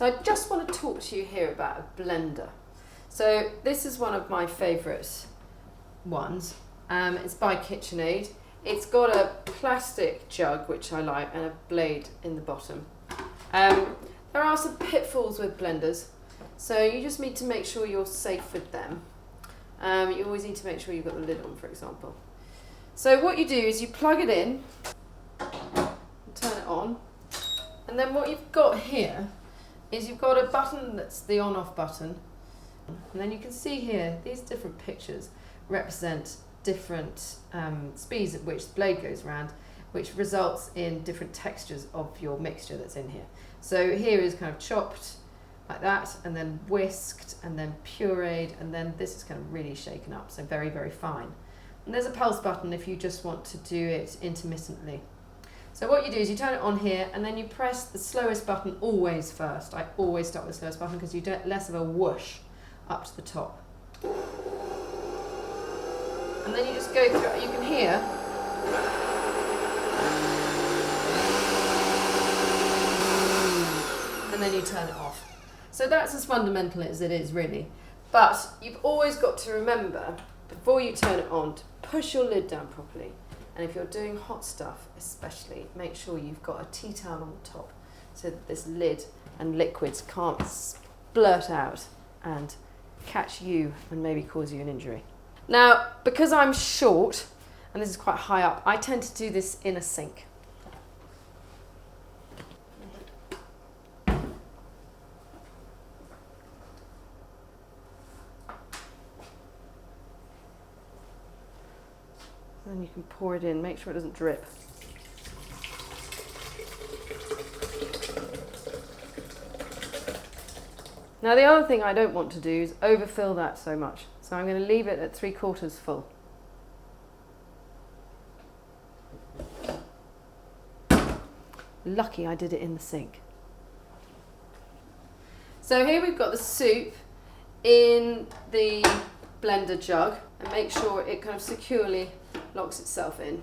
So I just want to talk to you here about a blender. So this is one of my favourite ones. It's by KitchenAid. It's got a plastic jug, which I like, and a blade in the bottom. There are some pitfalls with blenders, so you just need to make sure you're safe with them. You always need to make sure you've got the lid on, for example. So what you do is you plug it in, turn it on, and then what you've got here is you've got a button that's the on-off button, and then you can see here these different pictures represent different speeds at which the blade goes around, which results in different textures of your mixture that's in here. So here is kind of chopped like that, and then whisked, and then pureed, and then this is kind of really shaken up, so very, very fine. And there's a pulse button if you just want to do it intermittently. So what you do is you turn it on here, and then you press the slowest button always first. I always start with the slowest button because you get less of a whoosh up to the top. And then you just go through, you can hear and then you turn it off. So that's as fundamental as it is, really. But you've always got to remember, before you turn it on, to push your lid down properly. And if you're doing hot stuff especially, make sure you've got a tea towel on the top so that this lid and liquids can't splurt out and catch you and maybe cause you an injury. Now, because I'm short, and this is quite high up, I tend to do this in a sink. Then you can pour it in, make sure it doesn't drip. Now the other thing I don't want to do is overfill that so much. So I'm going to leave it at 3/4 full. Lucky I did it in the sink. So here we've got the soup in the blender jug, and make sure it kind of securely locks itself in.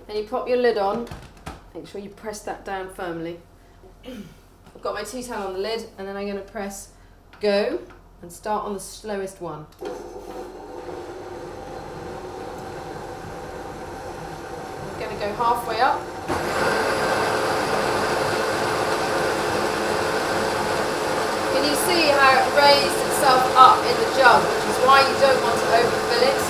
And you pop your lid on, make sure you press that down firmly. I've got my tea towel on the lid, and then I'm going to press go and start on the slowest one. I'm going to go halfway up. Can you see how it raised itself up in the jug, which is why you don't want to overfill it?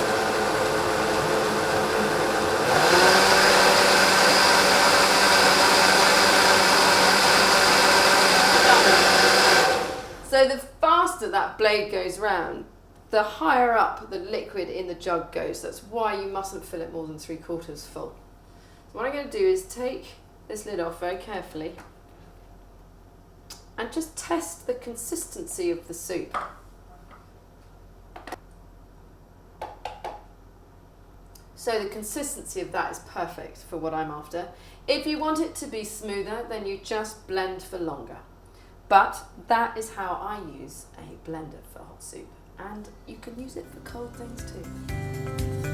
So the faster that blade goes round, the higher up the liquid in the jug goes. That's why you mustn't fill it more than 3/4 full. So what I'm going to do is take this lid off very carefully and just test the consistency of the soup. So the consistency of that is perfect for what I'm after. If you want it to be smoother, then you just blend for longer. But that is how I use a blender for hot soup, and you can use it for cold things too.